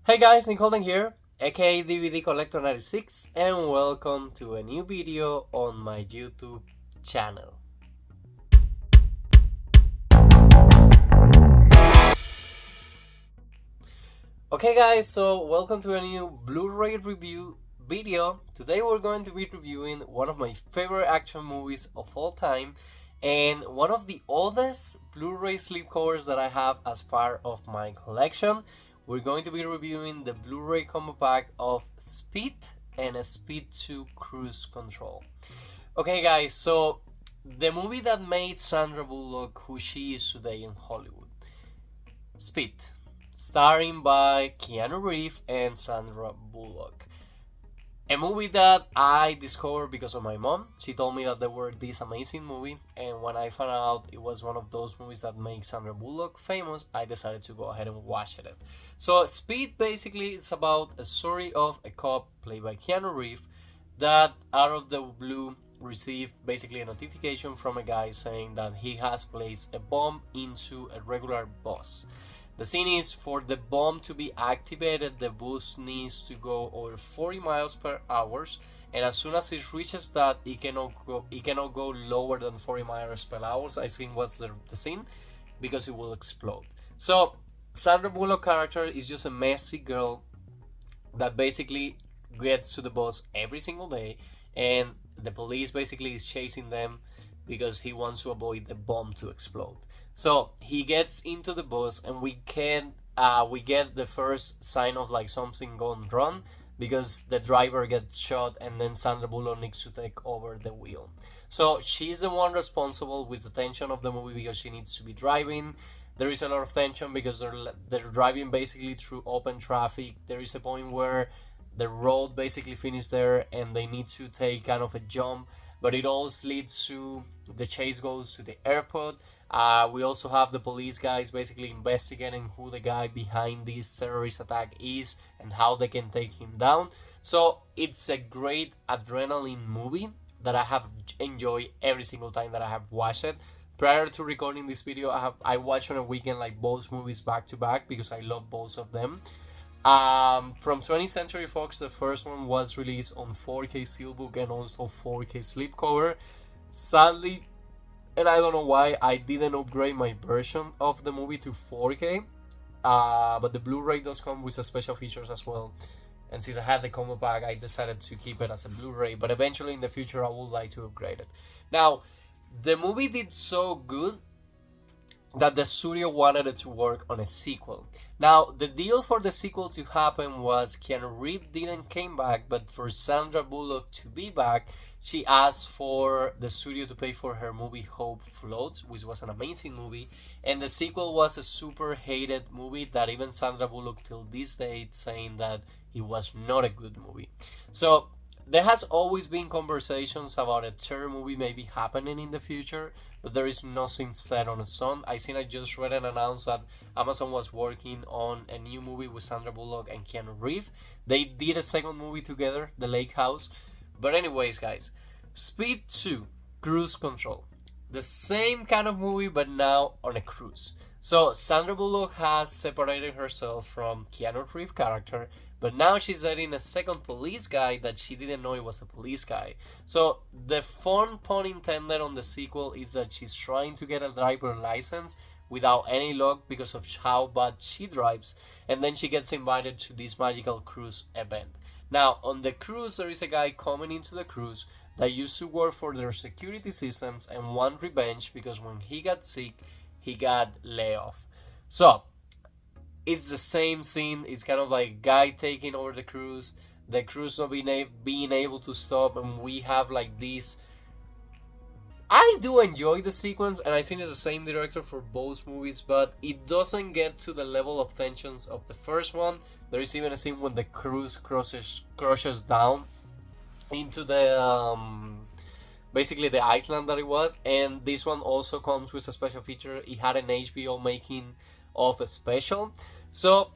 Hey guys, Nicole here, aka DVD Collector 96, and welcome to a new video on my YouTube channel. Okay guys, so welcome to a new Blu Ray review video. Today we're going to be reviewing one of my favorite action movies of all time and one of the oldest Blu Ray slipcovers that I have as part of my collection. We're going to be reviewing the Blu Ray combo pack of Speed and Speed 2 Cruise Control. Okay guys, so the movie that made Sandra Bullock who she is today in Hollywood. Speed, starring by Keanu Reeves and Sandra Bullock. A movie that I discovered because of my mom. She told me that there were this amazing movie, and when I found out it was one of those movies that make Sandra Bullock famous, I decided to go ahead and watch it. So Speed basically is about a story of a cop played by Keanu Reeves that out of the blue received basically a notification from a guy saying that he has placed a bomb into a regular bus. The scene is for the bomb to be activated, the bus needs to go over 40 miles per hour, and as soon as it reaches that, it cannot go lower than 40 miles per hour. I think was the scene, because it will explode. So Sandra Bullock character is just a messy girl that basically gets to the bus every single day, and the police basically is chasing them because he wants to avoid the bomb to explode. So he gets into the bus, and we get the first sign of like something going wrong because the driver gets shot, and then Sandra Bullock needs to take over the wheel. So she's the one responsible with the tension of the movie because she needs to be driving. There is a lot of tension because they're driving basically through open traffic. There is a point where the road basically finishes there, and they need to take kind of a jump, but it all leads to the chase goes to the airport. We also have the police guys basically investigating who the guy behind this terrorist attack is and how they can take him down. So it's a great adrenaline movie that I have enjoyed every single time that I have watched it. Prior to recording this video, I watched on a weekend like both movies back to back because I love both of them. From 20th Century Fox, the first one was released on 4K Steelbook and also 4K slipcover. Sadly, and I don't know why, I didn't upgrade my version of the movie to 4K. But the Blu Ray does come with special features as well. And since I had the combo pack, I decided to keep it as a Blu Ray. But eventually in the future, I would like to upgrade it. Now, the movie did so good that the studio wanted it to work on a sequel. Now, the deal for the sequel to happen was Keanu Reeves didn't came back, but for Sandra Bullock to be back, she asked for the studio to pay for her movie Hope Floats, which was an amazing movie, and the sequel was a super hated movie that even Sandra Bullock till this day is saying that it was not a good movie. So there has always been conversations about a third movie maybe happening in the future, but there is nothing set on its own. I just read and announced that Amazon was working on a new movie with Sandra Bullock and Keanu Reeves. They did a second movie together, The Lake House. But anyways, guys, Speed 2, Cruise Control. The same kind of movie, but now on a cruise. So Sandra Bullock has separated herself from Keanu Reeves' character, but now she's dating a second police guy that she didn't know he was a police guy. So the fun pun intended on the sequel is that she's trying to get a driver license without any luck because of how bad she drives, and then she gets invited to this magical cruise event. Now on the cruise, there is a guy coming into the cruise that used to work for their security systems and want revenge because when he got sick, he got laid off. So it's the same scene. It's kind of like guy taking over the cruise not being able to stop, and we have like this. I do enjoy the sequence, and I think it's the same director for both movies, but it doesn't get to the level of tensions of the first one. There is even a scene when the cruise crashes down into the basically the island that it was, and this one also comes with a special feature. It had an HBO making of a special. So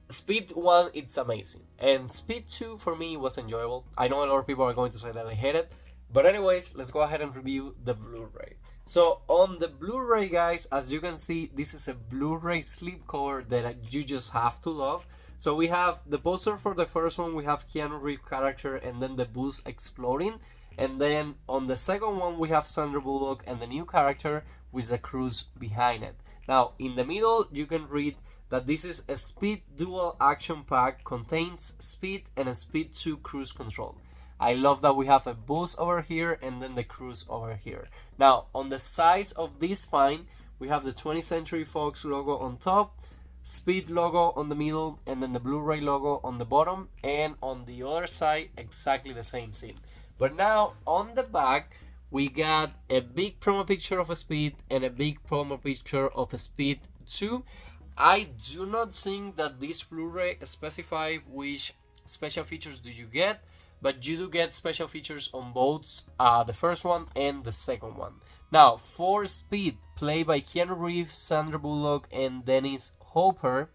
Speed 1, it's amazing, and Speed 2 for me was enjoyable. I know a lot of people are going to say that they hate it, but anyways, let's go ahead and review the Blu Ray. So on the Blu Ray, guys, as you can see, this is a Blu Ray slipcover that you just have to love. So we have the poster for the first one, we have Keanu Reeves character and then the bus exploding. And then on the second one, we have Sandra Bullock and the new character with the cruise behind it. Now, in the middle, you can read that this is a Speed dual action pack, contains Speed and a Speed 2 cruise control. I love that we have a bus over here and then the cruise over here. Now, on the sides of this spine, we have the 20th Century Fox logo on top, Speed logo on the middle, and then the Blu Ray logo on the bottom, and on the other side, exactly the same scene. But now, on the back, we got a big promo picture of a Speed and a big promo picture of a Speed 2. I do not think that this Blu-ray specify which special features do you get, but you do get special features on both the first one and the second one. Now, for Speed, played by Keanu Reeves, Sandra Bullock, and Dennis Hopper,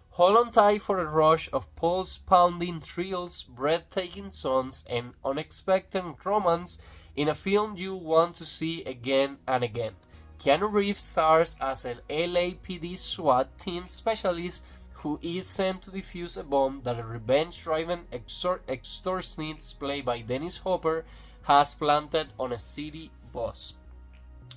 hold on tight for a rush of pulse-pounding thrills, breathtaking stunts, and unexpected romance in a film you want to see again and again. Keanu Reeves stars as an LAPD SWAT team specialist who is sent to defuse a bomb that a revenge-driven extortionist played by Dennis Hopper has planted on a city bus.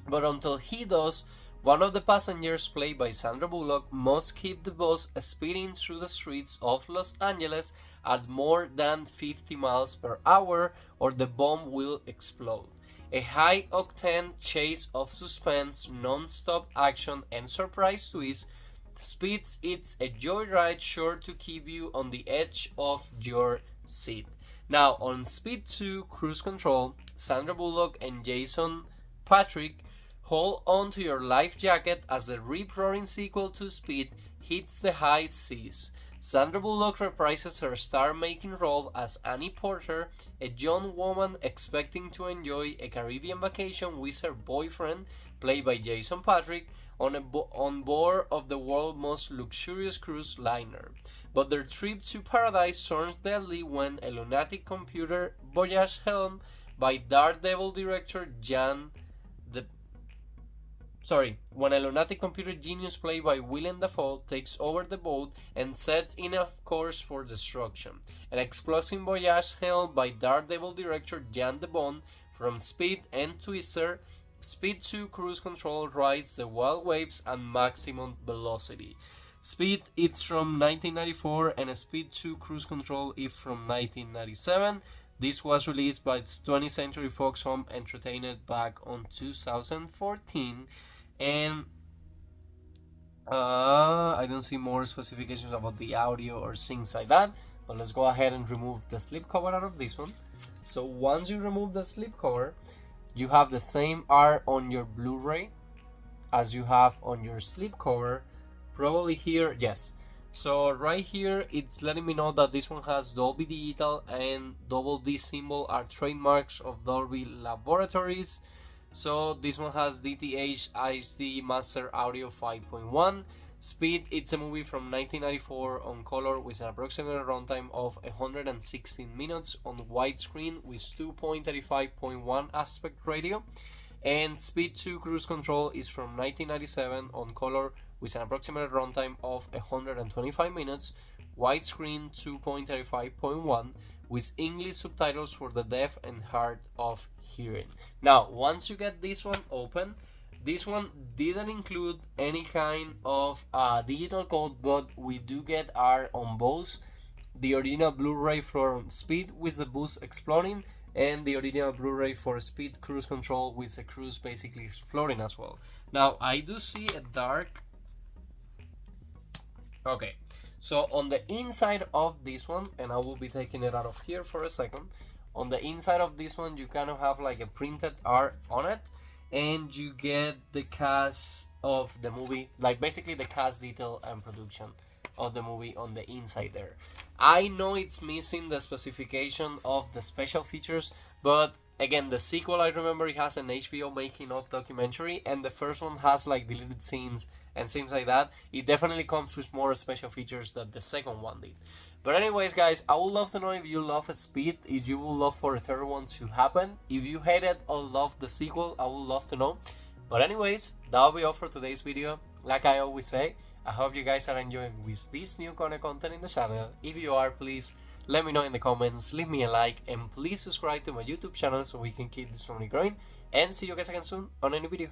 But until he does, one of the passengers, played by Sandra Bullock, must keep the bus speeding through the streets of Los Angeles at more than 50 miles per hour or the bomb will explode. A high-octane chase of suspense, non-stop action, and surprise twists. Speeds, it's a joyride sure to keep you on the edge of your seat. Now, on Speed 2 Cruise Control, Sandra Bullock and Jason Patric hold on to your life jacket as the rip-roaring sequel to Speed hits the high seas. Sandra Bullock reprises her star-making role as Annie Porter, a young woman expecting to enjoy a Caribbean vacation with her boyfriend, played by Jason Patric, on board of the world's most luxurious cruise liner. But their trip to paradise turns deadly when a lunatic computer voyage helmed by Daredevil director when a lunatic computer genius played by Willem Dafoe takes over the boat and sets in a course for destruction. An explosive voyage helmed by Daredevil director Jan de Bont from Speed and Twister. Speed 2 Cruise Control rides the wild waves at maximum velocity. Speed it's from 1994 and Speed 2 Cruise Control is from 1997. This was released by 20th Century Fox Home Entertainment back on 2014. And I don't see more specifications about the audio or things like that. But let's go ahead and remove the slipcover out of this one. So once you remove the slipcover, you have the same art on your Blu-ray as you have on your slipcover. Probably here, yes. So right here, it's letting me know that this one has Dolby Digital and Double D symbol are trademarks of Dolby Laboratories. So this one has DTH HD Master Audio 5.1. Speed, it's a movie from 1994 on color with an approximate runtime of 116 minutes on widescreen with 2.35.1 aspect ratio. And Speed 2 Cruise Control is from 1997 on color with an approximate runtime of 125 minutes, widescreen 2.35.1 with English subtitles for the deaf and hard of hearing. Now, once you get this one open, this one didn't include any kind of digital code, but we do get art on both the original Blu-ray from Speed with the bus exploding and the original Blu-ray for Speed Cruise Control with the cruise basically exploding as well. Now, I do see a dark... Okay, so on the inside of this one, and I will be taking it out of here for a second, on the inside of this one you kind of have like a printed art on it, and you get the cast of the movie, like basically the cast detail and production of the movie on the inside there. I know it's missing the specification of the special features, but again, the sequel, I remember it has an HBO making of documentary, and the first one has like deleted scenes and things like that. It definitely comes with more special features than the second one did. But anyways, guys, I would love to know if you love Speed, if you would love for a third one to happen. If you hated or loved the sequel, I would love to know. But anyways, that'll be all for today's video. Like I always say, I hope you guys are enjoying with this new kind of content in the channel. If you are, please let me know in the comments, leave me a like, and please subscribe to my YouTube channel so we can keep this family growing. And see you guys again soon on a new video.